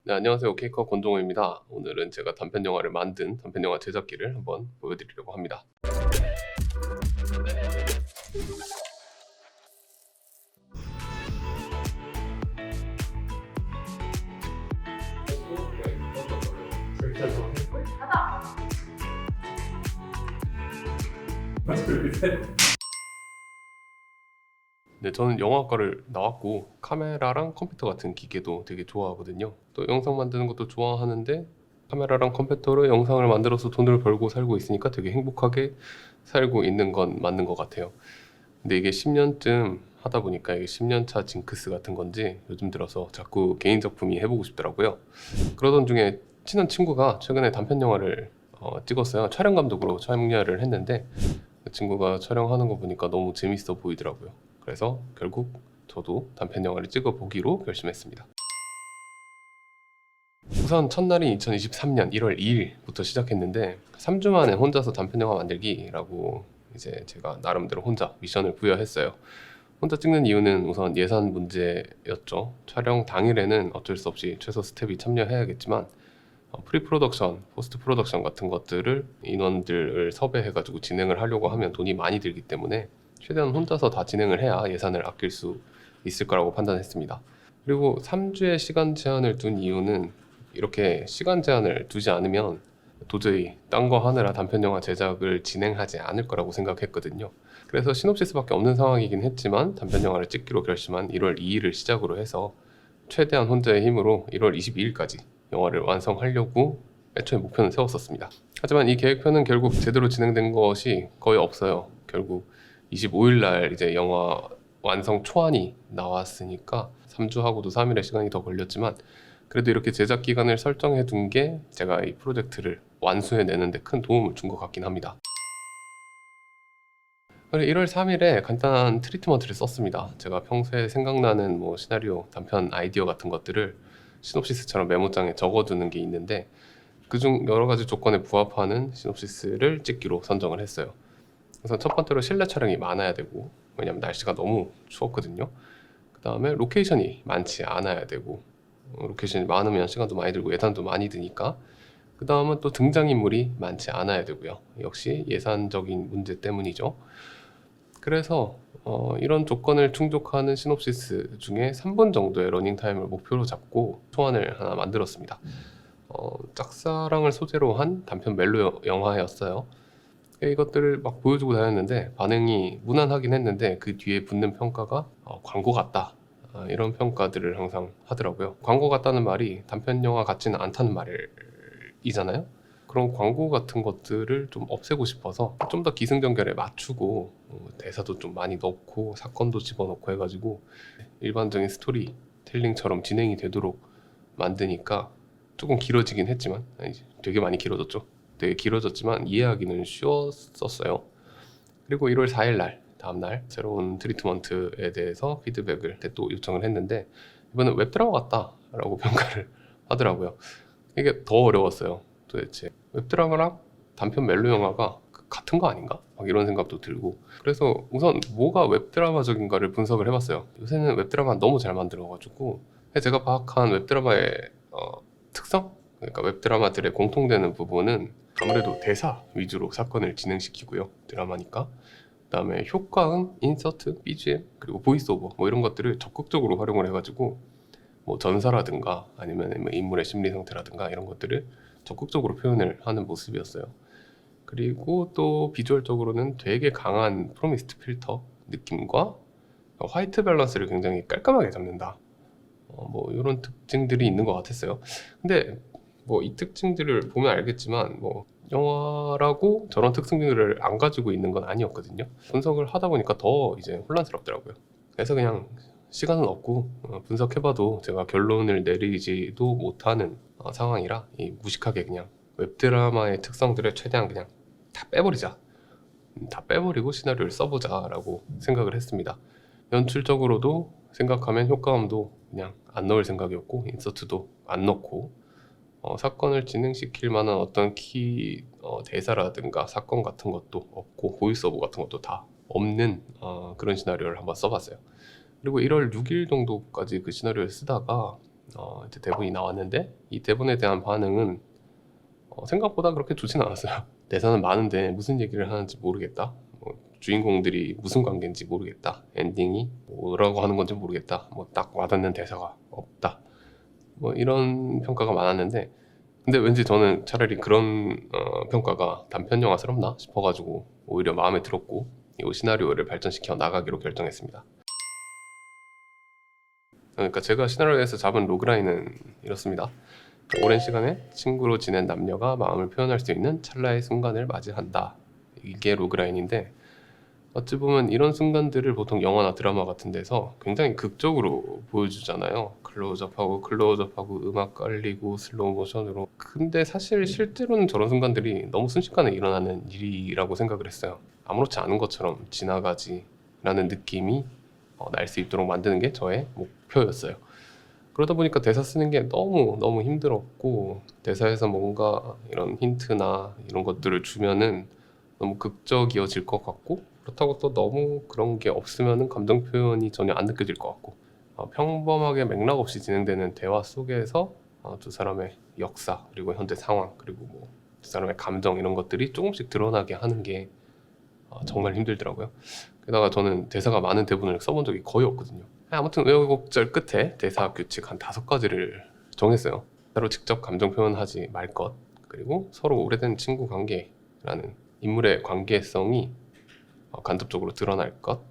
네, 안녕하세요. 케이커 권동호입니다. 오늘은 제가 단편 영화를 만든 단편 영화 제작기를 한번 보여드리려고 합니다. 네, 저는 영화과를 나왔고 카메라랑 컴퓨터 같은 기계도 되게 좋아하거든요. 또 영상 만드는 것도 좋아하는데 카메라랑 컴퓨터로 영상을 만들어서 돈을 벌고 살고 있으니까 되게 행복하게 살고 있는 건 맞는 것 같아요. 근데 이게 10년쯤 하다 보니까 이게 10년차 징크스 같은 건지 요즘 들어서 자꾸 개인 작품이 해보고 싶더라고요. 그러던 중에 친한 친구가 최근에 단편 영화를 찍었어요. 촬영 감독으로 참여를 했는데 그 친구가 촬영하는 거 보니까 너무 재밌어 보이더라고요. 그래서 결국 저도 단편 영화를 찍어보기로 결심했습니다. 우선 첫날인 2023년 1월 2일부터 시작했는데 3주 만에 혼자서 단편 영화 만들기라고 이제 제가 나름대로 혼자 미션을 부여했어요. 혼자 찍는 이유는 우선 예산 문제였죠. 촬영 당일에는 어쩔 수 없이 최소 스텝이 참여해야겠지만 프리 프로덕션, 포스트 프로덕션 같은 것들을 인원들을 섭외해가지고 진행을 하려고 하면 돈이 많이 들기 때문에 최대한 혼자서 다 진행을 해야 예산을 아낄 수 있을 거라고 판단했습니다. 그리고 3주의 시간 제한을 둔 이유는 이렇게 시간 제한을 두지 않으면 도저히 딴 거 하느라 단편 영화 제작을 진행하지 않을 거라고 생각했거든요. 그래서 시놉시스밖에 없는 상황이긴 했지만 단편 영화를 찍기로 결심한 1월 2일을 시작으로 해서 최대한 혼자의 힘으로 1월 22일까지 영화를 완성하려고 애초에 목표는 세웠었습니다. 하지만 이 계획표는 결국 제대로 진행된 것이 거의 없어요. 결국 25일 날 이제 영화 완성 초안이 나왔으니까 3주 하고도 3일의 시간이 더 걸렸지만 그래도 이렇게 제작 기간을 설정해 둔 게 제가 이 프로젝트를 완수해 내는데 큰 도움을 준 것 같긴 합니다. 1월 3일에 간단한 트리트먼트를 썼습니다. 제가 평소에 생각나는 뭐 시나리오, 단편 아이디어 같은 것들을 시놉시스처럼 메모장에 적어두는 게 있는데 그중 여러 가지 조건에 부합하는 시놉시스를 찍기로 선정을 했어요. 우선 첫 번째로 실내 촬영이 많아야 되고, 왜냐면 날씨가 너무 추웠거든요. 그 다음에 로케이션이 많지 않아야 되고, 로케이션이 많으면 시간도 많이 들고 예산도 많이 드니까. 그 다음은 또 등장인물이 많지 않아야 되고요. 역시 예산적인 문제 때문이죠. 그래서 이런 조건을 충족하는 시놉시스 중에 3분 정도의 러닝타임을 목표로 잡고 초안을 하나 만들었습니다. 짝사랑을 소재로 한 단편 멜로 영화였어요. 이것들을 막 보여주고 다녔는데 반응이 무난하긴 했는데 그 뒤에 붙는 평가가 광고 같다, 이런 평가들을 항상 하더라고요. 광고 같다는 말이 단편 영화 같지는 않다는 말이잖아요. 그런 광고 같은 것들을 좀 없애고 싶어서 좀 더 기승전결에 맞추고 대사도 좀 많이 넣고 사건도 집어넣고 해가지고 일반적인 스토리텔링처럼 진행이 되도록 만드니까 조금 길어지긴 했지만, 아니, 되게 많이 길어졌죠. 되게 길어졌지만 이해하기는 쉬웠었어요. 그리고 1월 4일 날, 다음날 새로운 트리트먼트에 대해서 피드백을 또 요청을 했는데 이번엔 웹드라마 같다라고 평가를 하더라고요. 이게 더 어려웠어요. 도대체 웹드라마랑 단편 멜로 영화가 같은 거 아닌가? 막 이런 생각도 들고, 그래서 우선 뭐가 웹드라마적인가를 분석을 해봤어요. 요새는 웹드라마 너무 잘 만들어가지고 제가 파악한 웹드라마의 특성? 그러니까 웹드라마들의 공통되는 부분은 아무래도 대사 위주로 사건을 진행시키고요. 드라마니까. 그 다음에 효과음, 인서트, BGM, 그리고 보이스오버 뭐 이런 것들을 적극적으로 활용을 해가지고 뭐 전사라든가 아니면 뭐 인물의 심리 상태라든가 이런 것들을 적극적으로 표현을 하는 모습이었어요. 그리고 또 비주얼적으로는 되게 강한 프로미스트 필터 느낌과 화이트 밸런스를 굉장히 깔끔하게 잡는다. 뭐 이런 특징들이 있는 것 같았어요. 근데 뭐 이 특징들을 보면 알겠지만 뭐 영화라고 저런 특징들을 안 가지고 있는 건 아니었거든요. 분석을 하다 보니까 더 이제 혼란스럽더라고요. 그래서 그냥 시간은 없고 분석해봐도 제가 결론을 내리지도 못하는 상황이라 무식하게 그냥 웹드라마의 특성들을 최대한 그냥 다 빼버리자, 다 빼버리고 시나리오를 써보자 라고 생각을 했습니다. 연출적으로도 생각하면 효과음도 그냥 안 넣을 생각이었고 인서트도 안 넣고 사건을 진행시킬 만한 어떤 키 대사라든가 사건 같은 것도 없고 보이스오버 같은 것도 다 없는 그런 시나리오를 한번 써봤어요. 그리고 1월 6일 정도까지 그 시나리오를 쓰다가 이제 대본이 나왔는데 이 대본에 대한 반응은 생각보다 그렇게 좋진 않았어요. 대사는 많은데 무슨 얘기를 하는지 모르겠다. 주인공들이 무슨 관계인지 모르겠다. 엔딩이 뭐라고 하는 건지 모르겠다. 딱 와닿는 대사가 없다. 이런 평가가 많았는데, 근데 왠지 저는 차라리 그런 평가가 단편 영화스럽나 싶어가지고 오히려 마음에 들었고 이 시나리오를 발전시켜 나가기로 결정했습니다. 그러니까 제가 시나리오에서 잡은 로그라인은 이렇습니다. 오랜 시간에 친구로 지낸 남녀가 마음을 표현할 수 있는 찰나의 순간을 맞이한다. 이게 로그라인인데, 어찌 보면 이런 순간들을 보통 영화나 드라마 같은 데서 굉장히 극적으로 보여주잖아요. 클로즈업하고 음악 깔리고 슬로우 모션으로. 근데 사실 실제로는 저런 순간들이 너무 순식간에 일어나는 일이라고 생각을 했어요. 아무렇지 않은 것처럼 지나가지 라는 느낌이 날 수 있도록 만드는 게 저의 목표였어요. 그러다 보니까 대사 쓰는 게 너무 힘들었고, 대사에서 뭔가 이런 힌트나 이런 것들을 주면은 너무 극적이어질 것 같고, 그렇다고 또 너무 그런 게 없으면은 감정 표현이 전혀 안 느껴질 것 같고, 평범하게 맥락 없이 진행되는 대화 속에서 두 사람의 역사, 그리고 현재 상황, 그리고 두 사람의 감정, 이런 것들이 조금씩 드러나게 하는 게 정말 힘들더라고요. 게다가 저는 대사가 많은 대본을 써본 적이 거의 없거든요. 아무튼 우여곡절 끝에 대사 규칙 한 5가지를 정했어요. 서로 직접 감정 표현하지 말 것, 그리고 서로 오래된 친구 관계라는 인물의 관계성이 간접적으로 드러날 것,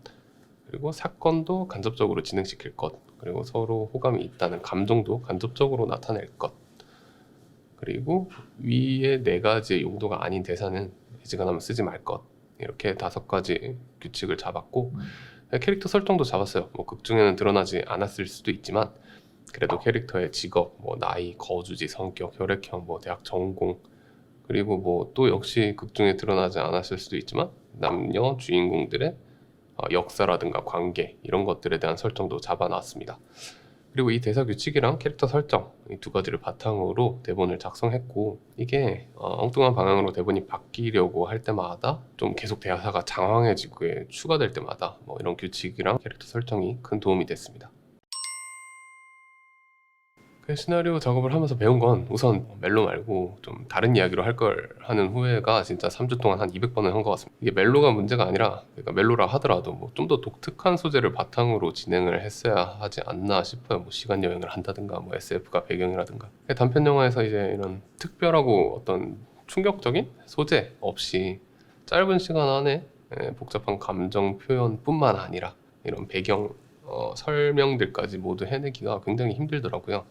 그리고 사건도 간접적으로 진행시킬 것, 그리고 서로 호감이 있다는 감정도 간접적으로 나타낼 것, 그리고 위에 4가지의 용도가 아닌 대사는 이지간하면 쓰지 말 것. 이렇게 5가지 규칙을 잡았고, 캐릭터 설정도 잡았어요. 극중에는 드러나지 않았을 수도 있지만 그래도 캐릭터의 직업, 나이, 거주지, 성격, 혈액형, 대학 전공, 그리고 또 역시 극중에 드러나지 않았을 수도 있지만 남녀 주인공들의 역사라든가 관계, 이런 것들에 대한 설정도 잡아놨습니다. 그리고 이 대사 규칙이랑 캐릭터 설정, 이 2가지를 바탕으로 대본을 작성했고, 이게 엉뚱한 방향으로 대본이 바뀌려고 할 때마다 좀 계속 대사가 장황해지고 추가될 때마다 이런 규칙이랑 캐릭터 설정이 큰 도움이 됐습니다. 시나리오 작업을 하면서 배운 건 우선 멜로 말고 좀 다른 이야기로 할 걸 하는 후회가 진짜 3주 동안 한 200번은 한 것 같습니다. 이게 멜로가 문제가 아니라, 그러니까 멜로라 하더라도 좀 더 독특한 소재를 바탕으로 진행을 했어야 하지 않나 싶어요. 시간 여행을 한다든가 SF가 배경이라든가. 단편 영화에서 이제 이런 특별하고 어떤 충격적인 소재 없이 짧은 시간 안에 복잡한 감정 표현뿐만 아니라 이런 배경 설명들까지 모두 해내기가 굉장히 힘들더라고요.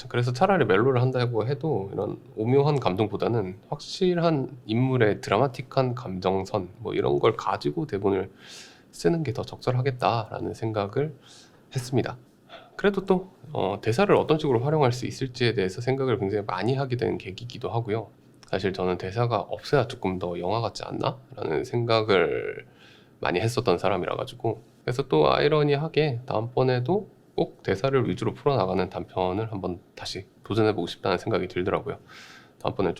그래서 차라리 멜로를 한다고 해도 이런 오묘한 감정보다는 확실한 인물의 드라마틱한 감정선, 이런 걸 가지고 대본을 쓰는 게 더 적절하겠다라는 생각을 했습니다. 그래도 또 대사를 어떤 식으로 활용할 수 있을지에 대해서 생각을 굉장히 많이 하게 된 계기이기도 하고요. 사실 저는 대사가 없어야 조금 더 영화 같지 않나? 라는 생각을 많이 했었던 사람이라 가지고, 그래서 또 아이러니하게 다음번에도 꼭 대사를 위주로 풀어나가는 단편을 한번 다시 도전해보고 싶다는 생각이 들더라고요. 다음번에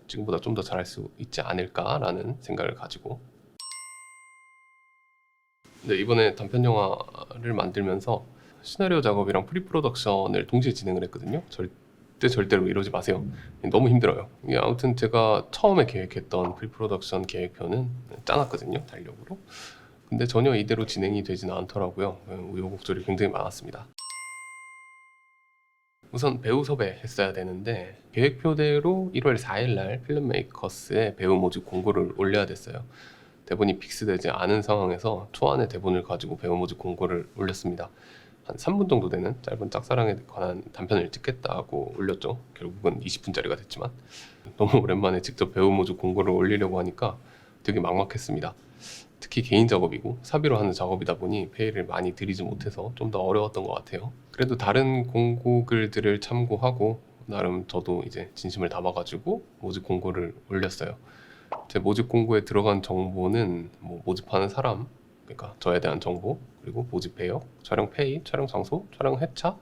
지금보다 좀 더 잘할 수 있지 않을까라는 생각을 가지고. 근데 이번에 단편 영화를 만들면서 시나리오 작업이랑 프리프로덕션을 동시에 진행을 했거든요. 절대로 이러지 마세요. 너무 힘들어요. 이게 아무튼 제가 처음에 계획했던 프리프로덕션 계획표는 짜놨거든요, 달력으로. 근데 전혀 이대로 진행이 되지는 않더라고요. 우여곡절이 굉장히 많았습니다. 우선 배우 섭외했어야 되는데 계획표대로 1월 4일 날 필름메이커스에 배우 모집 공고를 올려야 됐어요. 대본이 픽스되지 않은 상황에서 초안의 대본을 가지고 배우 모집 공고를 올렸습니다. 한 3분 정도 되는 짧은 짝사랑에 관한 단편을 찍겠다고 올렸죠. 결국은 20분짜리가 됐지만 너무 오랜만에 직접 배우 모집 공고를 올리려고 하니까 되게 막막했습니다. 특히 개인 작업이고 사비로 하는 작업이다 보니 페이를 많이 들이지 못해서 좀 더 어려웠던 것 같아요. 그래도 다른 공고 글들을 참고하고 나름 저도 이제 진심을 담아가지고 모집 공고를 올렸어요. 제 모집 공고에 들어간 정보는 모집하는 사람, 그러니까 저에 대한 정보, 그리고 모집 배역, 촬영 페이, 촬영 장소, 촬영 회차,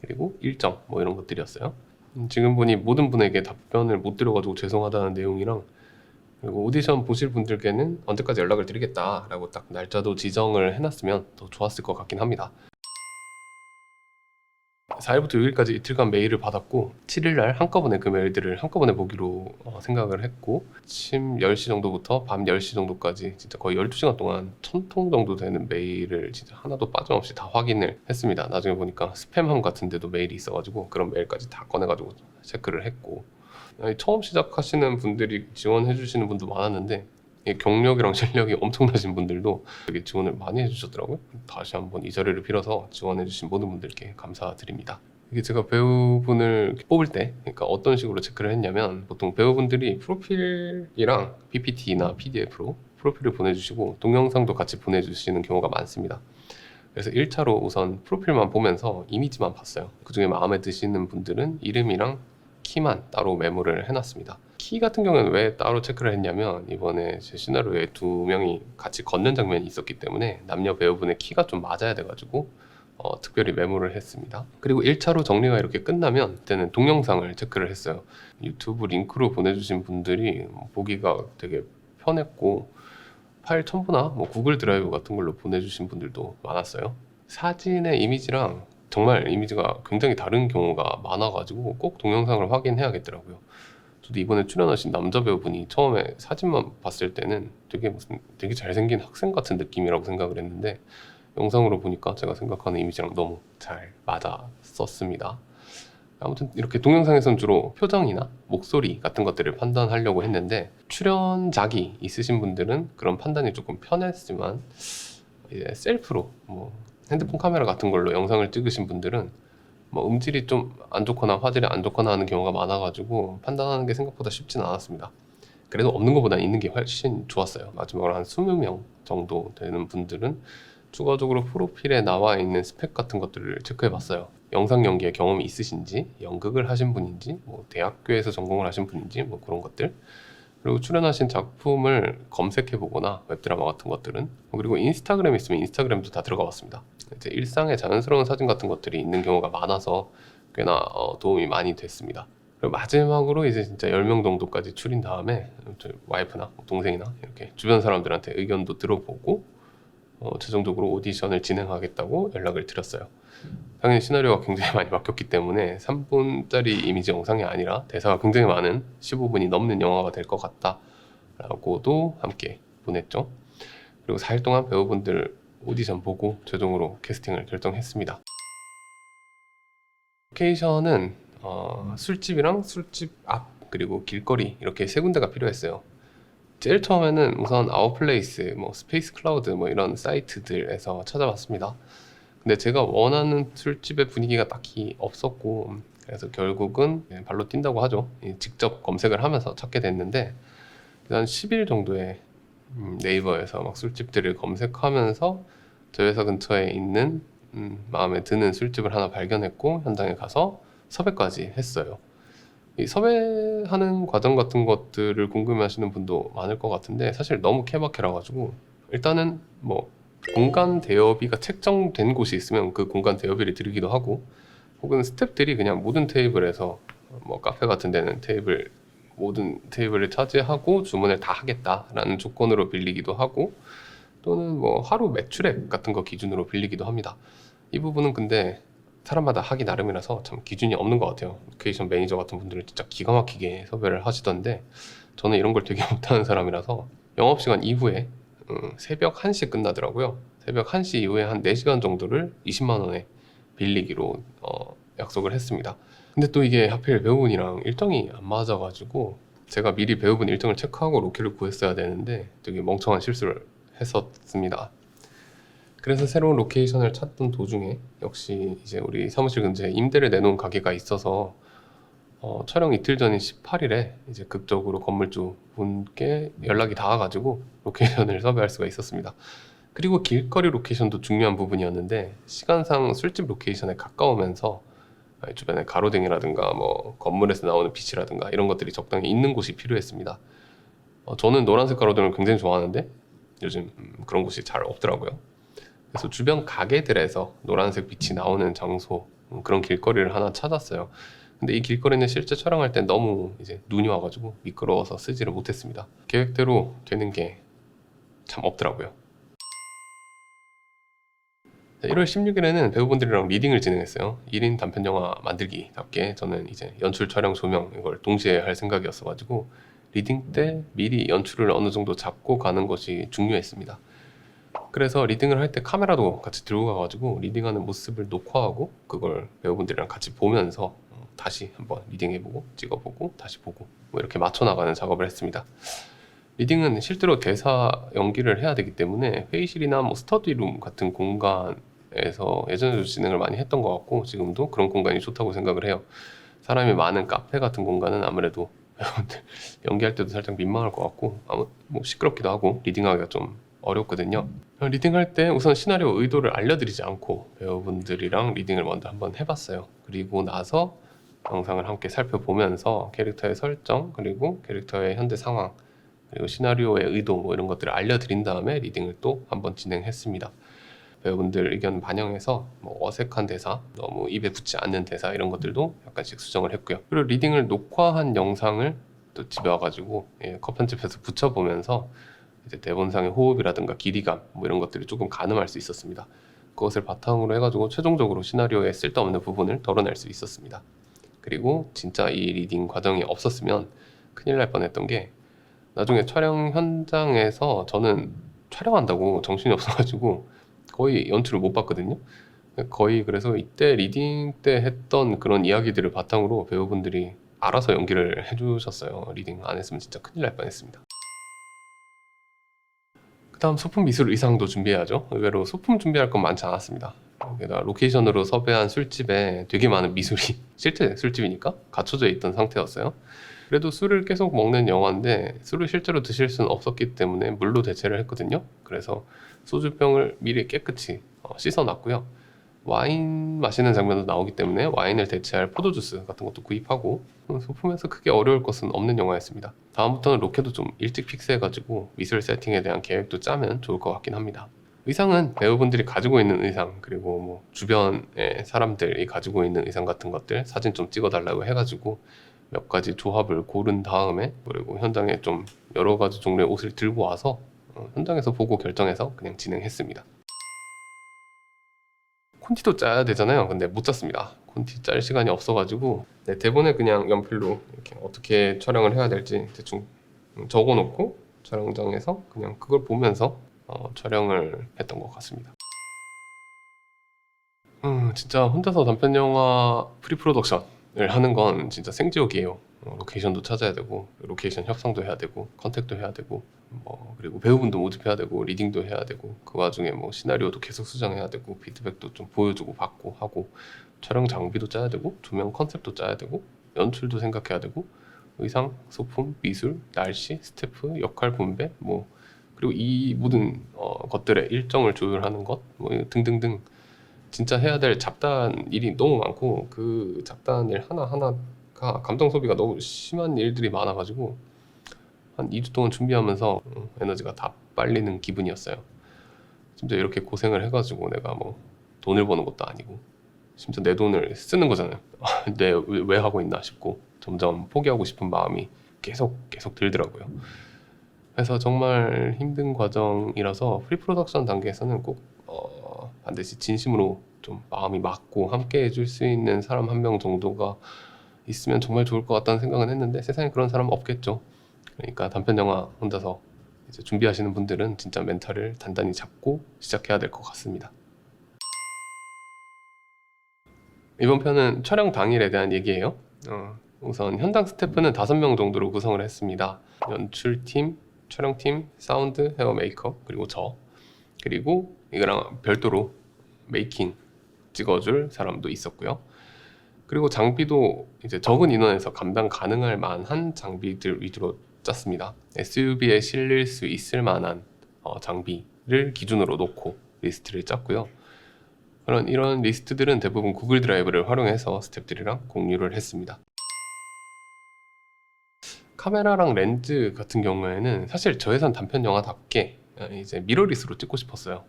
그리고 일정 이런 것들이었어요. 지금 보니 모든 분에게 답변을 못 드려가지고 죄송하다는 내용이랑, 그리고 오디션 보실 분들께는 언제까지 연락을 드리겠다라고 딱 날짜도 지정을 해놨으면 더 좋았을 것 같긴 합니다. 4일부터 6일까지 이틀간 메일을 받았고 7일날 한꺼번에 그 메일들을 한꺼번에 보기로 생각을 했고 아침 10시 정도부터 밤 10시 정도까지 진짜 거의 12시간 동안 1000통 정도 되는 메일을 진짜 하나도 빠짐없이 다 확인을 했습니다. 나중에 보니까 스팸함 같은 데도 메일이 있어가지고 그런 메일까지 다 꺼내가지고 체크를 했고, 처음 시작하시는 분들이 지원해 주시는 분도 많았는데 경력이랑 실력이 엄청나신 분들도 되게 지원을 많이 해주셨더라고요. 다시 한번 이 자리를 빌어서 지원해주신 모든 분들께 감사드립니다. 이게 제가 배우분을 뽑을 때 그러니까 어떤 식으로 체크를 했냐면, 보통 배우분들이 프로필이랑 PPT나 PDF로 프로필을 보내주시고 동영상도 같이 보내주시는 경우가 많습니다. 그래서 1차로 우선 프로필만 보면서 이미지만 봤어요. 그 중에 마음에 드시는 분들은 이름이랑 키만 따로 메모를 해놨습니다. 키 같은 경우는 왜 따로 체크를 했냐면, 이번에 제 시나리오에 2명이 같이 걷는 장면이 있었기 때문에 남녀 배우분의 키가 좀 맞아야 돼가지고 특별히 메모를 했습니다. 그리고 1차로 정리가 이렇게 끝나면 그때는 동영상을 체크를 했어요. 유튜브 링크로 보내주신 분들이 보기가 되게 편했고 파일 첨부나 구글 드라이브 같은 걸로 보내주신 분들도 많았어요. 사진의 이미지랑 정말 이미지가 굉장히 다른 경우가 많아가지고 꼭 동영상을 확인해야겠더라고요. 저도 이번에 출연하신 남자 배우분이 처음에 사진만 봤을 때는 되게 잘생긴 학생 같은 느낌이라고 생각을 했는데 영상으로 보니까 제가 생각하는 이미지랑 너무 잘 맞았었습니다. 아무튼 이렇게 동영상에선 주로 표정이나 목소리 같은 것들을 판단하려고 했는데, 출연작이 있으신 분들은 그런 판단이 조금 편했지만 이제 셀프로 핸드폰 카메라 같은 걸로 영상을 찍으신 분들은 음질이 좀 안 좋거나 화질이 안 좋거나 하는 경우가 많아가지고 판단하는 게 생각보다 쉽진 않았습니다. 그래도 없는 것보다 있는 게 훨씬 좋았어요. 마지막으로 한 20명 정도 되는 분들은 추가적으로 프로필에 나와 있는 스펙 같은 것들을 체크해 봤어요. 영상 연기에 경험이 있으신지, 연극을 하신 분인지, 대학교에서 전공을 하신 분인지 그런 것들, 그리고 출연하신 작품을 검색해 보거나 웹드라마 같은 것들은, 그리고 인스타그램 있으면 인스타그램도 다 들어가 봤습니다. 이제 일상의 자연스러운 사진 같은 것들이 있는 경우가 많아서 꽤나 도움이 많이 됐습니다. 그리고 마지막으로 이제 진짜 10명 정도까지 추린 다음에 저희 와이프나 동생이나 이렇게 주변 사람들한테 의견도 들어보고 최종적으로 오디션을 진행하겠다고 연락을 드렸어요. 당연히 시나리오가 굉장히 많이 바뀌었기 때문에 3분짜리 이미지 영상이 아니라 대사가 굉장히 많은 15분이 넘는 영화가 될 것 같다 라고도 함께 보냈죠. 그리고 4일 동안 배우분들 오디션 보고 최종으로 캐스팅을 결정했습니다. 로케이션은 술집이랑 술집 앞 그리고 길거리 이렇게 세 군데가 필요했어요. 제일 처음에는 우선 아웃플레이스, 스페이스 클라우드 이런 사이트들에서 찾아봤습니다. 근데 제가 원하는 술집의 분위기가 딱히 없었고, 그래서 결국은 발로 뛴다고 하죠. 직접 검색을 하면서 찾게 됐는데, 한 10일 정도에 네이버에서 술집들을 검색하면서 저희 회사 근처에 있는 마음에 드는 술집을 하나 발견했고 현장에 가서 섭외까지 했어요. 이 섭외하는 과정 같은 것들을 궁금해하시는 분도 많을 것 같은데, 사실 너무 케바케라 가지고 일단은 공간 대여비가 책정된 곳이 있으면 그 공간 대여비를 드리기도 하고, 혹은 스태프들이 그냥 모든 테이블에서 카페 같은 데는 모든 테이블을 차지하고 주문을 다 하겠다라는 조건으로 빌리기도 하고, 또는 하루 매출액 같은 거 기준으로 빌리기도 합니다. 이 부분은 근데 사람마다 하기 나름이라서 참 기준이 없는 것 같아요. 로케이션 매니저 같은 분들은 진짜 기가 막히게 섭외를 하시던데, 저는 이런 걸 되게 못하는 사람이라서 영업시간 이후에 새벽 1시 끝나더라고요. 새벽 1시 이후에 한 4시간 정도를 20만 원에 빌리기로 약속을 했습니다. 근데 또 이게 하필 배우분이랑 일정이 안 맞아가지고 제가 미리 배우분 일정을 체크하고 로케를 구했어야 되는데 되게 멍청한 실수를 했었습니다. 그래서 새로운 로케이션을 찾던 도중에 역시 이제 우리 사무실 근처에 임대를 내놓은 가게가 있어서 촬영 이틀 전인 18일에 이제 극적으로 건물주 분께 연락이 닿아가지고 로케이션을 섭외할 수가 있었습니다. 그리고 길거리 로케이션도 중요한 부분이었는데, 시간상 술집 로케이션에 가까우면서 주변에 가로등이라든가 건물에서 나오는 빛이라든가 이런 것들이 적당히 있는 곳이 필요했습니다. 저는 노란색 가로등을 굉장히 좋아하는데 요즘 그런 곳이 잘 없더라고요. 그래서 주변 가게들에서 노란색 빛이 나오는 장소, 그런 길거리를 하나 찾았어요. 근데 이 길거리는 실제 촬영할 땐 너무 이제 눈이 와가지고 미끄러워서 쓰지를 못했습니다. 계획대로 되는 게 참 없더라고요. 1월 16일에는 배우분들이랑 리딩을 진행했어요. 1인 단편 영화 만들기답게 저는 이제 연출, 촬영, 조명 이걸 동시에 할 생각이었어가지고 리딩 때 미리 연출을 어느 정도 잡고 가는 것이 중요했습니다. 그래서 리딩을 할 때 카메라도 같이 들고 가가지고 리딩하는 모습을 녹화하고 그걸 배우분들이랑 같이 보면서 다시 한번 리딩해보고 찍어보고 다시 보고 뭐 이렇게 맞춰나가는 작업을 했습니다. 리딩은 실제로 대사 연기를 해야 되기 때문에 회의실이나 뭐 스터디룸 같은 공간에서 예전에도 진행을 많이 했던 것 같고 지금도 그런 공간이 좋다고 생각을 해요. 사람이 많은 카페 같은 공간은 아무래도 배우분들 연기할 때도 살짝 민망할 것 같고 뭐 시끄럽기도 하고 리딩하기가 좀 어렵거든요. 리딩할 때 우선 시나리오 의도를 알려드리지 않고 배우분들이랑 리딩을 먼저 한번 해봤어요. 그리고 나서 영상을 함께 살펴보면서 캐릭터의 설정 그리고 캐릭터의 현재 상황 그리고 시나리오의 의도 뭐 이런 것들을 알려드린 다음에 리딩을 또 한번 진행했습니다. 배우분들 의견 반영해서 뭐 어색한 대사, 너무 입에 붙지 않는 대사 이런 것들도 약간씩 수정을 했고요. 그리고 리딩을 녹화한 영상을 또 집에 와가지고 컷 편집해서 붙여보면서 이제 대본상의 호흡이라든가 길이감 뭐 이런 것들을 조금 가늠할 수 있었습니다. 그것을 바탕으로 해가지고 최종적으로 시나리오에 쓸데없는 부분을 덜어낼 수 있었습니다. 그리고 진짜 이 리딩 과정이 없었으면 큰일 날 뻔했던 게 나중에 촬영 현장에서 저는 촬영한다고 정신이 없어가지고 거의 연출을 못 봤거든요. 거의 그래서 이때 리딩 때 했던 그런 이야기들을 바탕으로 배우분들이 알아서 연기를 해주셨어요. 리딩 안 했으면 진짜 큰일 날 뻔했습니다. 그 다음 소품 미술 의상도 준비해야죠. 의외로 소품 준비할 건 많지 않았습니다. 게다가 로케이션으로 섭외한 술집에 되게 많은 미술이 실제 술집이니까 갖춰져 있던 상태였어요. 그래도 술을 계속 먹는 영화인데 술을 실제로 드실 수는 없었기 때문에 물로 대체를 했거든요. 그래서 소주병을 미리 깨끗이 씻어놨고요. 와인 마시는 장면도 나오기 때문에 와인을 대체할 포도주스 같은 것도 구입하고 소품에서 크게 어려울 것은 없는 영화였습니다. 다음부터는 로케도 좀 일찍 픽스해가지고 미술 세팅에 대한 계획도 짜면 좋을 것 같긴 합니다. 의상은 배우분들이 가지고 있는 의상 그리고 뭐 주변의 사람들이 가지고 있는 의상 같은 것들 사진 좀 찍어달라고 해가지고 몇 가지 조합을 고른 다음에 그리고 현장에 좀 여러 가지 종류의 옷을 들고 와서 현장에서 보고 결정해서 그냥 진행했습니다. 콘티도 짜야 되잖아요. 근데 못 짰습니다. 콘티 짤 시간이 없어가지고 대본에 그냥 연필로 이렇게 어떻게 촬영을 해야 될지 대충 적어놓고 촬영장에서 그냥 그걸 보면서 촬영을 했던 것 같습니다. 진짜 혼자서 단편 영화 프리프로덕션을 하는 건 진짜 생지옥이에요. 로케이션도 찾아야 되고 로케이션 협상도 해야 되고 컨택도 해야 되고 뭐 그리고 배우분도 모집해야 되고 리딩도 해야 되고 그 와중에 뭐 시나리오도 계속 수정해야 되고 피드백도 좀 보여주고 받고 하고 촬영 장비도 짜야 되고 조명 컨셉도 짜야 되고 연출도 생각해야 되고 의상, 소품, 미술, 날씨, 스태프, 역할 분배 뭐 그리고 이 모든 것들의 일정을 조율하는 것 뭐 등등등 진짜 해야 될 잡다한 일이 너무 많고 그 잡다한 일 하나하나가 감정 소비가 너무 심한 일들이 많아가지고 한 2주 동안 준비하면서 에너지가 다 빨리는 기분이었어요. 심지어 이렇게 고생을 해가지고 내가 뭐 돈을 버는 것도 아니고 심지어 내 돈을 쓰는 거잖아요. 왜 하고 있나 싶고 점점 포기하고 싶은 마음이 계속 들더라고요. 그래서 정말 힘든 과정이라서 프리프로덕션 단계에서는 꼭 반드시 진심으로 좀 마음이 맞고 함께 해줄 수 있는 사람 한 명 정도가 있으면 정말 좋을 것 같다는 생각은 했는데 세상에 그런 사람 없겠죠. 그러니까 단편 영화 혼자서 이제 준비하시는 분들은 진짜 멘탈을 단단히 잡고 시작해야 될 것 같습니다. 이번 편은 촬영 당일에 대한 얘기예요. 우선 현장 스태프는 5명 정도로 구성을 했습니다. 연출팀, 촬영팀, 사운드, 헤어 메이크업, 그리고 저 그리고 이거랑 별도로 메이킹 찍어줄 사람도 있었고요. 그리고 장비도 이제 적은 인원에서 감당 가능할 만한 장비들 위주로 짰습니다. SUV에 실릴 수 있을 만한 장비를 기준으로 놓고 리스트를 짰고요. 이런 리스트들은 대부분 구글 드라이브를 활용해서 스태프들이랑 공유를 했습니다. 카메라랑 렌즈 같은 경우에는 사실 저예산 단편 영화답게 이제 미러리스로 찍고 싶었어요.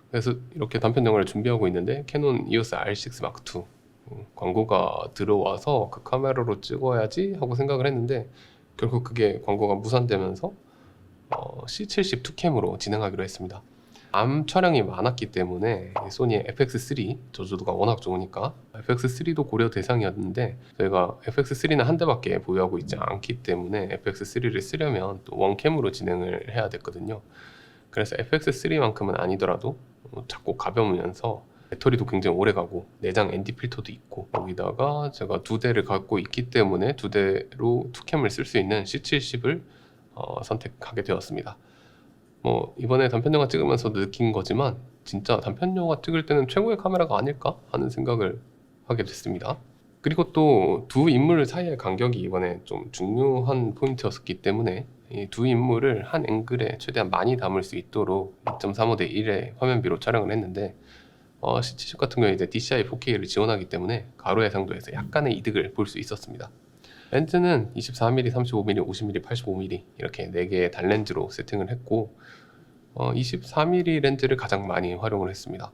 그래서 이렇게 단편 영화를 준비하고 있는데 캐논 EOS R6 Mark II 광고가 들어와서 그 카메라로 찍어야지 하고 생각을 했는데 결국 그게 광고가 무산되면서 C70 2캠으로 진행하기로 했습니다. 암 촬영이 많았기 때문에 소니의 FX3 저조도가 워낙 좋으니까 FX3도 고려 대상이었는데 저희가 FX3는 한 대밖에 보유하고 있지 않기 때문에 FX3를 쓰려면 또 원캠으로 진행을 해야 됐거든요. 그래서 FX3만큼은 아니더라도 작고 가벼우면서 배터리도 굉장히 오래 가고 내장 ND 필터도 있고 여기다가 제가 두 대를 갖고 있기 때문에 두 대로 투캠을 쓸 수 있는 C70을 선택하게 되었습니다. 이번에 단편 영화 찍으면서 느낀 거지만 진짜 단편 영화 찍을 때는 최고의 카메라가 아닐까 하는 생각을 하게 됐습니다. 그리고 또 두 인물 사이의 간격이 이번에 좀 중요한 포인트였기 때문에 이 두 인물을 한 앵글에 최대한 많이 담을 수 있도록 2.35대 1의 화면비로 촬영을 했는데 C70 같은 경우에 이제 DCI 4K를 지원하기 때문에 가로 해상도에서 약간의 이득을 볼 수 있었습니다. 렌즈는 24mm, 35mm, 50mm, 85mm 이렇게 4개의 단렌즈로 세팅을 했고 24mm 렌즈를 가장 많이 활용을 했습니다.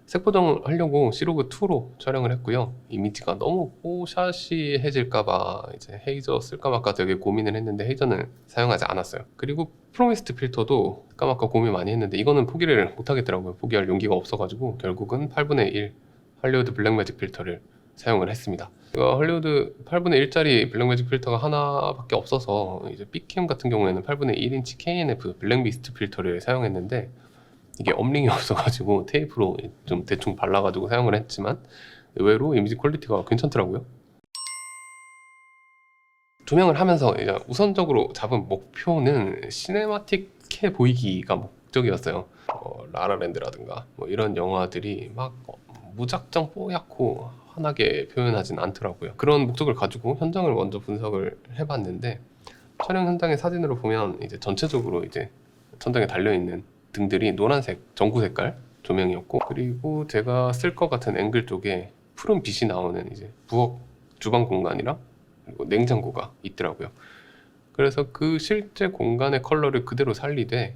색보정을 하려고 시로그2로 촬영을 했고요. 이미지가 너무 뽀샤시해질까봐 이제 헤이저 쓸까 말까 되게 고민을 했는데 헤이저는 사용하지 않았어요. 그리고 프로미스트 필터도 쓸까 말까 고민 많이 했는데 이거는 포기를 못하겠더라고요. 포기할 용기가 없어가지고 결국은 8분의 1 할리우드 블랙매직 필터를 사용을 했습니다. 제가 할리우드 8분의 1짜리 블랙매직 필터가 하나밖에 없어서 이제 B캠 같은 경우에는 8분의 1인치 KNF 블랙미스트 필터를 사용했는데 이게 업링이 없어가지고 테이프로 좀 대충 발라가지고 사용을 했지만 의외로 이미지 퀄리티가 괜찮더라고요. 조명을 하면서 이제 우선적으로 잡은 목표는 시네마틱해 보이기가 목적이었어요. 라라랜드라든가 이런 영화들이 막 무작정 뽀얗고 환하게 표현하진 않더라고요. 그런 목적을 가지고 현장을 먼저 분석을 해봤는데 촬영 현장의 사진으로 보면 이제 전체적으로 이제 천장에 달려있는 등들이 노란색 전구 색깔 조명이었고 그리고 제가 쓸 것 같은 앵글 쪽에 푸른 빛이 나오는 이제 부엌 주방 공간이랑 그리고 냉장고가 있더라고요. 그래서 그 실제 공간의 컬러를 그대로 살리되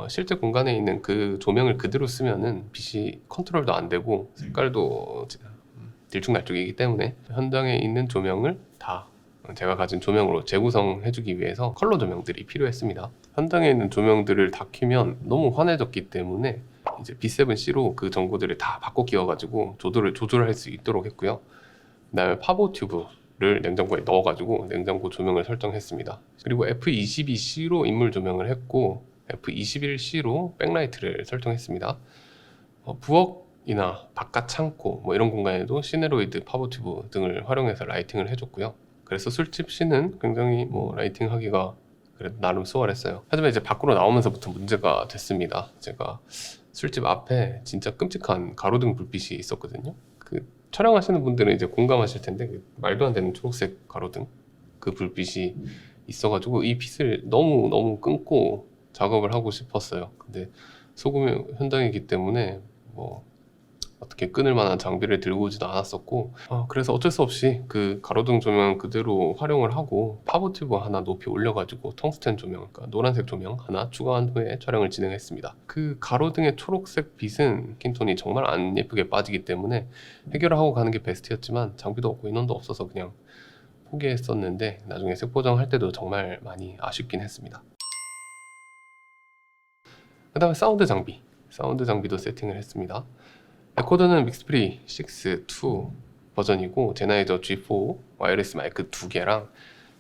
실제 공간에 있는 그 조명을 그대로 쓰면은 빛이 컨트롤도 안 되고 색깔도 들쭉날쭉이기 때문에 현장에 있는 조명을 다 제가 가진 조명으로 재구성해주기 위해서 컬러 조명들이 필요했습니다. 현장에 있는 조명들을 다 켜면 너무 환해졌기 때문에 이제 B7C로 그 전구들을 다 바꿔 끼워가지고 조절할 수 있도록 했고요. 그다음에 파보 튜브를 냉장고에 넣어가지고 냉장고 조명을 설정했습니다. 그리고 F22C로 인물 조명을 했고 F21C로 백라이트를 설정했습니다. 부엌이나 바깥 창고 이런 공간에도 시네로이드 파보 튜브 등을 활용해서 라이팅을 해줬고요. 그래서 술집 씬은 굉장히 라이팅 하기가 그래도 나름 수월했어요. 하지만 이제 밖으로 나오면서부터 문제가 됐습니다. 제가 술집 앞에 진짜 끔찍한 가로등 불빛이 있었거든요. 그 촬영하시는 분들은 이제 공감하실 텐데 말도 안 되는 초록색 가로등 그 불빛이 있어가지고 이 빛을 너무 끊고 작업을 하고 싶었어요. 근데 소금 현장이기 때문에 어떻게 끊을 만한 장비를 들고 오지도 않았었고 그래서 어쩔 수 없이 그 가로등 조명 그대로 활용을 하고 파보 튜브 하나 높이 올려가지고 텅스텐 조명, 그러니까 노란색 조명 하나 추가한 후에 촬영을 진행했습니다. 그 가로등의 초록색 빛은 킨톤이 정말 안 예쁘게 빠지기 때문에 해결을 하고 가는 게 베스트였지만 장비도 없고 인원도 없어서 그냥 포기했었는데 나중에 색 보정할 때도 정말 많이 아쉽긴 했습니다. 그 다음에 사운드 장비도 세팅을 했습니다. 레코더는 믹스프리 6.2 버전이고 제나이저 G4 와이어리스 마이크 2개랑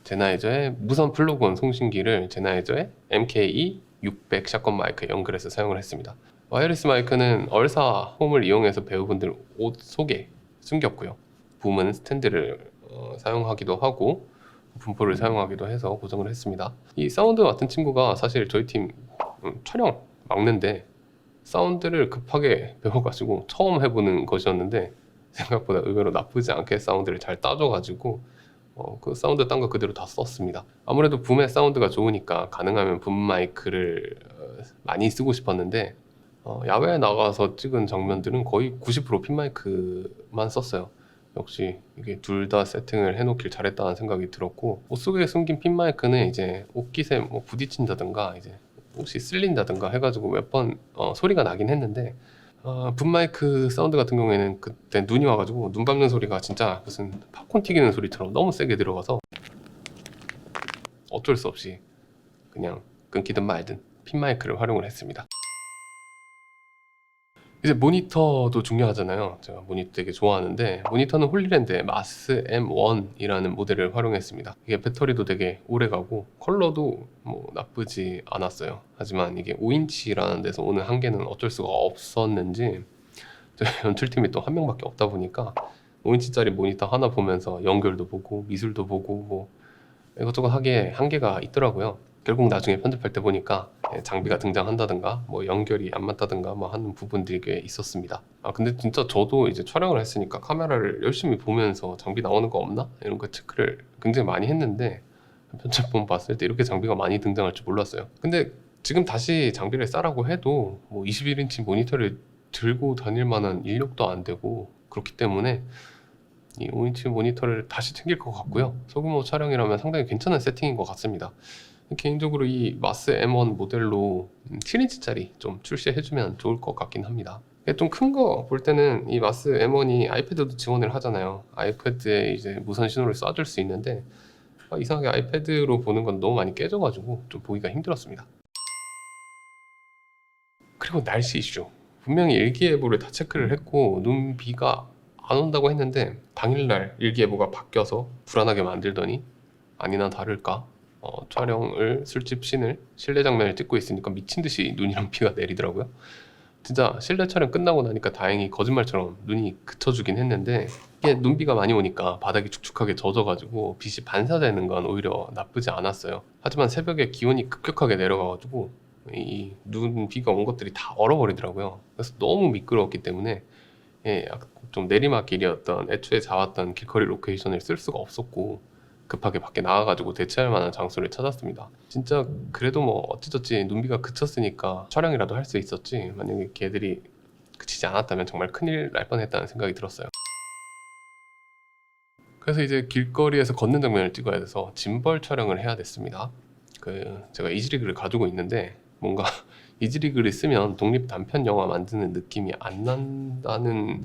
제나이저의 무선 플러그온 송신기를 제나이저의 MKE 600 샷건 마이크에 연결해서 사용을 했습니다. 와이어리스 마이크는 얼사 홈을 이용해서 배우분들 옷 속에 숨겼고요. 붐은 스탠드를 사용하기도 하고 분포를 사용하기도 해서 고정을 했습니다. 이 사운드 맡은 친구가 사실 저희 팀 촬영 막는데 사운드를 급하게 배워가지고 처음 해보는 것이었는데 생각보다 의외로 나쁘지 않게 사운드를 잘 따줘가지고 그 사운드 딴 거 그대로 다 썼습니다. 아무래도 붐의 사운드가 좋으니까 가능하면 붐 마이크를 많이 쓰고 싶었는데 야외에 나가서 찍은 장면들은 거의 90%핀 마이크만 썼어요. 역시 이게 둘 다 세팅을 해놓길 잘했다는 생각이 들었고 옷 속에 숨긴 핀 마이크는 이제 옷깃에 부딪힌다든가 이제 혹시 쓸린다든가 해가지고 몇 번 소리가 나긴 했는데 붐마이크 사운드 같은 경우에는 그때 눈이 와가지고 눈 밟는 소리가 진짜 무슨 팝콘 튀기는 소리처럼 너무 세게 들어가서 어쩔 수 없이 그냥 끊기든 말든 핀 마이크를 활용을 했습니다. 이제 모니터도 중요하잖아요. 제가 모니터 되게 좋아하는데 모니터는 홀리랜드의 마스 M1이라는 모델을 활용했습니다. 이게 배터리도 되게 오래가고 컬러도 뭐 나쁘지 않았어요. 하지만 이게 5인치라는 데서 오는 한계는 어쩔 수가 없었는지 저희 연출팀이 또 한 명밖에 없다 보니까 5인치짜리 모니터 하나 보면서 연결도 보고 미술도 보고 뭐 이것저것 하기에 한계가 있더라고요. 결국 나중에 편집할 때 보니까 장비가 등장한다든가 뭐 연결이 안 맞다든가 뭐 하는 부분들이 꽤 있었습니다. 근데 진짜 저도 이제 촬영을 했으니까 카메라를 열심히 보면서 장비 나오는 거 없나? 이런 거 체크를 굉장히 많이 했는데 편집본 봤을 때 이렇게 장비가 많이 등장할 줄 몰랐어요. 근데 지금 다시 장비를 싸라고 해도 뭐 21인치 모니터를 들고 다닐 만한 인력도 안 되고 그렇기 때문에 이 5인치 모니터를 다시 챙길 것 같고요. 소규모 촬영이라면 상당히 괜찮은 세팅인 것 같습니다. 개인적으로 이 마스 M1 모델로 7인치짜리 좀 출시해주면 좋을 것 같긴 합니다. 좀 큰 거 볼 때는 이 마스 M1이 아이패드도 지원을 하잖아요. 아이패드에 이제 무선 신호를 쏴줄 수 있는데 이상하게 아이패드로 보는 건 너무 많이 깨져가지고 좀 보기가 힘들었습니다. 그리고 날씨 이슈. 분명히 일기예보를 다 체크를 했고 눈, 비가 안 온다고 했는데 당일날 일기예보가 바뀌어서 불안하게 만들더니 아니나 다를까 촬영을 술집 씬을 실내 장면을 찍고 있으니까 미친듯이 눈이랑 비가 내리더라고요. 진짜 실내 촬영 끝나고 나니까 다행히 거짓말처럼 눈이 그쳐주긴 했는데 이게 눈비가 많이 오니까 바닥이 축축하게 젖어가지고 빛이 반사되는 건 오히려 나쁘지 않았어요. 하지만 새벽에 기온이 급격하게 내려가가지고 이 눈, 비가 온 것들이 다 얼어버리더라고요. 그래서 너무 미끄러웠기 때문에 좀 내리막길이었던 애초에 잡았던 길거리 로케이션을 쓸 수가 없었고 급하게 밖에 나가가지고 대체할 만한 장소를 찾았습니다. 진짜 그래도 뭐 어찌저찌 눈비가 그쳤으니까 촬영이라도 할 수 있었지 만약에 걔들이 그치지 않았다면 정말 큰일 날 뻔했다는 생각이 들었어요. 그래서 이제 길거리에서 걷는 장면을 찍어야 돼서 짐벌 촬영을 해야 됐습니다. 제가 이지리그를 가지고 있는데 뭔가 이지리그를 쓰면 독립 단편 영화 만드는 느낌이 안 난다는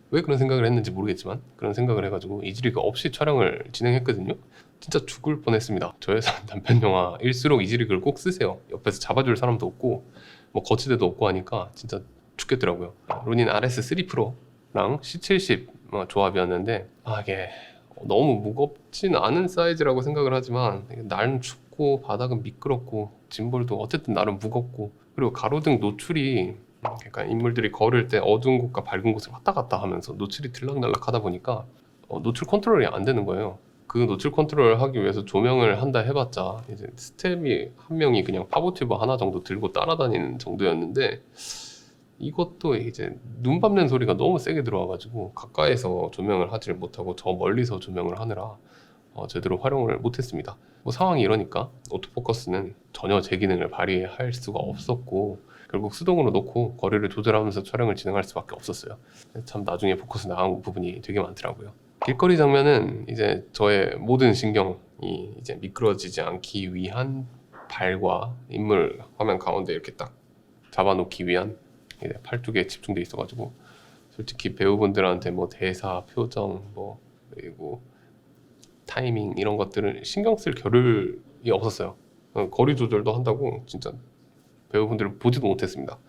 왜 그런 생각을 했는지 모르겠지만 그런 생각을 해가지고 이지리그 없이 촬영을 진행했거든요. 진짜 죽을 뻔했습니다. 저예산 단편 영화일수록 이지리그를 꼭 쓰세요. 옆에서 잡아줄 사람도 없고 뭐 거치대도 없고 하니까 진짜 죽겠더라고요. 로닌 RS3 프로랑 C70 조합이었는데 이게 너무 무겁진 않은 사이즈라고 생각을 하지만 날은 춥고 바닥은 미끄럽고 짐볼도 어쨌든 나름 무겁고 그리고 가로등 노출이 그러니까 인물들이 걸을 때 어두운 곳과 밝은 곳을 왔다 갔다 하면서 노출이 들락날락 하다 보니까 노출 컨트롤이 안 되는 거예요. 그 노출 컨트롤을 하기 위해서 조명을 한다 해봤자 이제 스텝이 한 명이 그냥 파보튜브 하나 정도 들고 따라다니는 정도였는데 이것도 이제 눈 밟는 소리가 너무 세게 들어와가지고 가까이서 조명을 하지를 못하고 저 멀리서 조명을 하느라 제대로 활용을 못했습니다. 뭐 상황이 이러니까 오토포커스는 전혀 제 기능을 발휘할 수가 없었고 결국 수동으로 놓고 거리를 조절하면서 촬영을 진행할 수밖에 없었어요. 참 나중에 포커스 나간 부분이 되게 많더라고요. 길거리 장면은 이제 저의 모든 신경이 이제 미끄러지지 않기 위한 발과 인물 화면 가운데 이렇게 딱 잡아놓기 위한 팔 쪽에 집중돼 있어가지고 솔직히 배우분들한테 뭐 대사, 표정, 뭐 그리고 타이밍 이런 것들은 신경 쓸 겨를이 없었어요. 거리 조절도 한다고 진짜 배우분들을 보지도 못했습니다.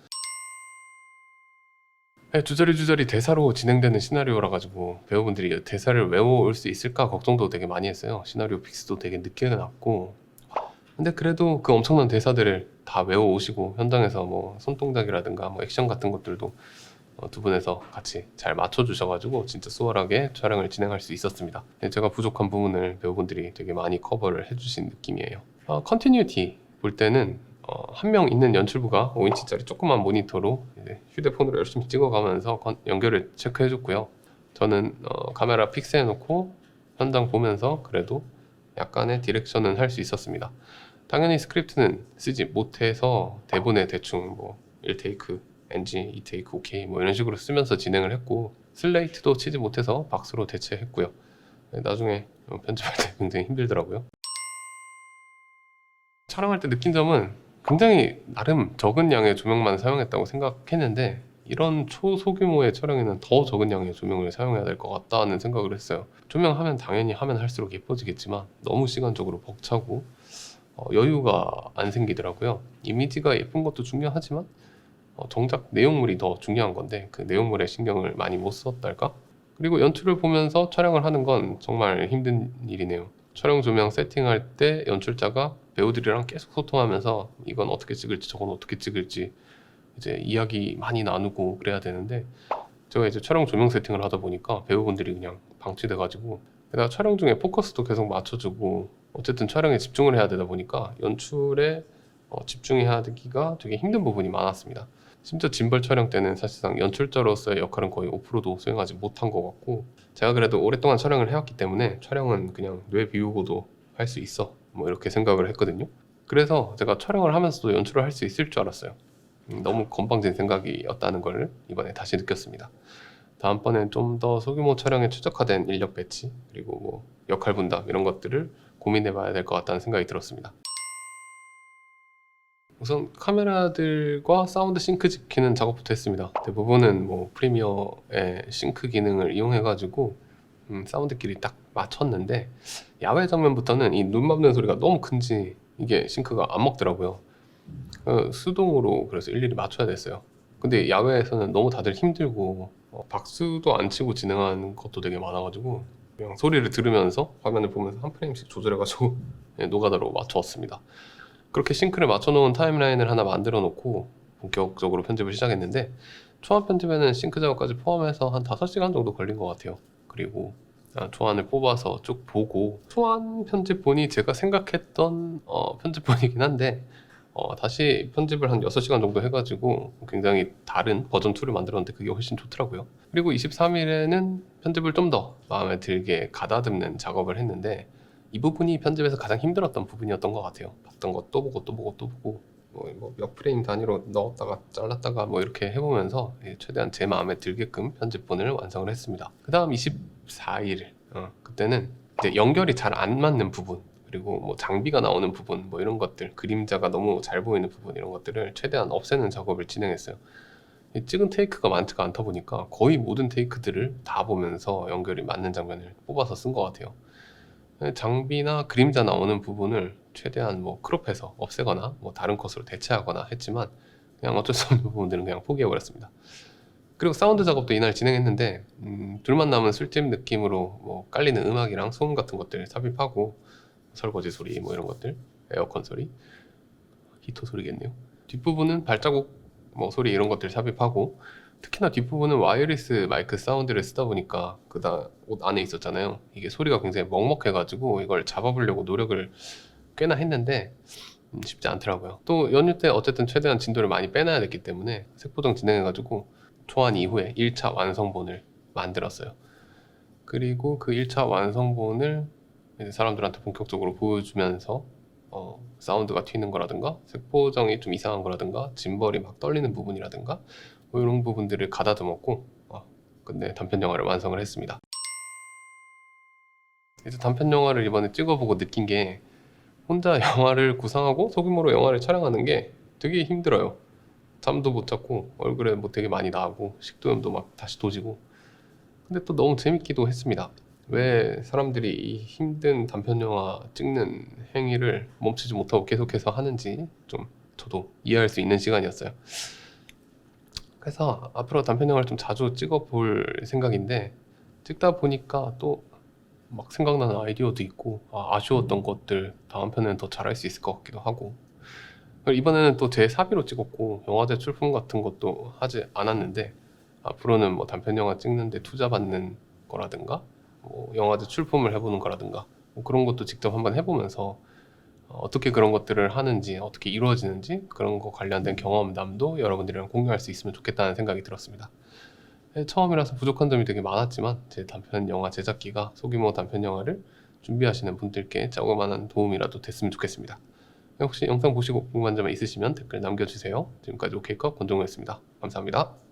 주저리 대사로 진행되는 시나리오라 가지고 배우분들이 대사를 외워올 수 있을까 걱정도 되게 많이 했어요. 시나리오 픽스도 되게 늦게 났고 근데 그래도 그 엄청난 대사들을 다 외워오시고 현장에서 뭐 손동작이라든가 뭐 액션 같은 것들도 두 분에서 같이 잘 맞춰주셔가지고 진짜 수월하게 촬영을 진행할 수 있었습니다. 제가 부족한 부분을 배우분들이 되게 많이 커버를 해주신 느낌이에요. 컨티뉴티 볼 때는 한 명 있는 연출부가 5인치짜리 조그만 모니터로 휴대폰으로 열심히 찍어가면서 연결을 체크해줬고요. 저는 카메라 픽스해놓고 현장 보면서 그래도 약간의 디렉션은 할 수 있었습니다. 당연히 스크립트는 쓰지 못해서 대본에 대충 뭐 1테이크, NG, 2테이크, OK 뭐 이런 식으로 쓰면서 진행을 했고 슬레이트도 치지 못해서 박스로 대체했고요. 나중에 편집할 때 굉장히 힘들더라고요. 촬영할 때 느낀 점은 굉장히 나름 적은 양의 조명만 사용했다고 생각했는데 이런 초소규모의 촬영에는 더 적은 양의 조명을 사용해야 될 것 같다는 생각을 했어요. 조명하면 당연히 하면 할수록 예뻐지겠지만 너무 시간적으로 벅차고 여유가 안 생기더라고요. 이미지가 예쁜 것도 중요하지만 정작 내용물이 더 중요한 건데 그 내용물에 신경을 많이 못 썼달까? 그리고 연출을 보면서 촬영을 하는 건 정말 힘든 일이네요. 촬영 조명 세팅할 때 연출자가 배우들이랑 계속 소통하면서 이건 어떻게 찍을지 저건 어떻게 찍을지 이제 이야기 많이 나누고 그래야 되는데, 제가 이제 촬영 조명 세팅을 하다 보니까 배우분들이 그냥 방치돼가지고, 게다가 촬영 중에 포커스도 계속 맞춰주고 어쨌든 촬영에 집중을 해야 되다 보니까 연출에 집중해야 되기가 되게 힘든 부분이 많았습니다. 심지어 짐벌 촬영 때는 사실상 연출자로서의 역할은 거의 5%도 수행하지 못한 것 같고, 제가 그래도 오랫동안 촬영을 해왔기 때문에 촬영은 그냥 뇌 비우고도 할 수 있어 뭐 이렇게 생각을 했거든요. 그래서 제가 촬영을 하면서도 연출을 할 수 있을 줄 알았어요. 너무 건방진 생각이었다는 걸 이번에 다시 느꼈습니다. 다음번엔 좀 더 소규모 촬영에 최적화된 인력 배치, 그리고 뭐 역할 분담 이런 것들을 고민해 봐야 될 것 같다는 생각이 들었습니다. 우선 카메라들과 사운드 싱크 지키는 작업부터 했습니다. 대부분은 뭐 프리미어의 싱크 기능을 이용해 가지고 사운드끼리 딱 맞췄는데, 야외 장면부터는 이 눈 맞는 소리가 너무 큰지 이게 싱크가 안 먹더라고요. 수동으로 그래서 일일이 맞춰야 됐어요. 근데 야외에서는 너무 다들 힘들고 박수도 안 치고 진행하는 것도 되게 많아가지고 그냥 소리를 들으면서 화면을 보면서 한 프레임씩 조절해가지고 노가다로 맞춰왔습니다. 그렇게 싱크를 맞춰놓은 타임라인을 하나 만들어 놓고 본격적으로 편집을 시작했는데, 초안 편집에는 싱크 작업까지 포함해서 한 5시간 정도 걸린 것 같아요. 그리고 초안을 뽑아서 쭉 보고, 초안 편집본이 제가 생각했던 편집본이긴 한데 다시 편집을 한 6시간 정도 해가지고 굉장히 다른 버전 2를 만들었는데 그게 훨씬 좋더라고요. 그리고 23일에는 편집을 좀 더 마음에 들게 가다듬는 작업을 했는데, 이 부분이 편집에서 가장 힘들었던 부분이었던 것 같아요. 봤던 거 또 보고 또 보고 또 보고 뭐 몇 프레임 단위로 넣었다가 잘랐다가 뭐 이렇게 해보면서 최대한 제 마음에 들게끔 편집본을 완성을 했습니다. 그 다음 24일 그때는 이제 연결이 잘 안 맞는 부분, 그리고 뭐 장비가 나오는 부분, 뭐 이런 것들, 그림자가 너무 잘 보이는 부분, 이런 것들을 최대한 없애는 작업을 진행했어요. 찍은 테이크가 많지가 않다 보니까 거의 모든 테이크들을 다 보면서 연결이 맞는 장면을 뽑아서 쓴 것 같아요. 장비나 그림자 나오는 부분을 최대한 뭐 크롭해서 없애거나 뭐 다른 컷으로 대체하거나 했지만, 그냥 어쩔 수 없는 부분들은 그냥 포기해버렸습니다. 그리고 사운드 작업도 이날 진행했는데 둘만 남은 술집 느낌으로 뭐 깔리는 음악이랑 소음 같은 것들 삽입하고, 설거지 소리 뭐 이런 것들, 에어컨 소리, 히터 소리겠네요. 뒷부분은 발자국 뭐 소리 이런 것들 삽입하고, 특히나 뒷부분은 와이어리스 마이크 사운드를 쓰다 보니까 그다 옷 안에 있었잖아요. 이게 소리가 굉장히 먹먹해가지고 이걸 잡아보려고 노력을 꽤나 했는데 쉽지 않더라고요. 또 연휴 때 어쨌든 최대한 진도를 많이 빼놔야 됐기 때문에 색보정 진행해가지고 초안 이후에 1차 완성본을 만들었어요. 그리고 그 1차 완성본을 이제 사람들한테 본격적으로 보여주면서 사운드가 튀는 거라든가 색보정이 좀 이상한 거라든가 짐벌이 막 떨리는 부분이라든가 뭐 이런 부분들을 가다듬었고, 근데 단편 영화를 완성을 했습니다. 이제 단편 영화를 이번에 찍어보고 느낀 게, 혼자 영화를 구상하고 소규모로 영화를 촬영하는 게 되게 힘들어요. 잠도 못 잤고 얼굴에 뭐 되게 많이 나고 식도염도 막 다시 도지고, 근데 또 너무 재밌기도 했습니다. 왜 사람들이 이 힘든 단편 영화 찍는 행위를 멈추지 못하고 계속해서 하는지 좀 저도 이해할 수 있는 시간이었어요. 그래서 앞으로 단편 영화를 좀 자주 찍어볼 생각인데, 찍다 보니까 또 막 생각나는 아이디어도 있고 아쉬웠던 것들 다음 편에는 더 잘할 수 있을 것 같기도 하고, 그리고 이번에는 또 제 사비로 찍었고 영화제 출품 같은 것도 하지 않았는데, 앞으로는 뭐 단편 영화 찍는데 투자받는 거라든가 뭐 영화제 출품을 해보는 거라든가 뭐 그런 것도 직접 한번 해보면서 어떻게 그런 것들을 하는지, 어떻게 이루어지는지 그런 거 관련된 경험담도 여러분들이랑 공유할 수 있으면 좋겠다는 생각이 들었습니다. 처음이라서 부족한 점이 되게 많았지만 제 단편 영화 제작기가 소규모 단편 영화를 준비하시는 분들께 조그마한 도움이라도 됐으면 좋겠습니다. 혹시 영상 보시고 궁금한 점 있으시면 댓글 남겨주세요. 지금까지 오케이컷 권종우였습니다. 감사합니다.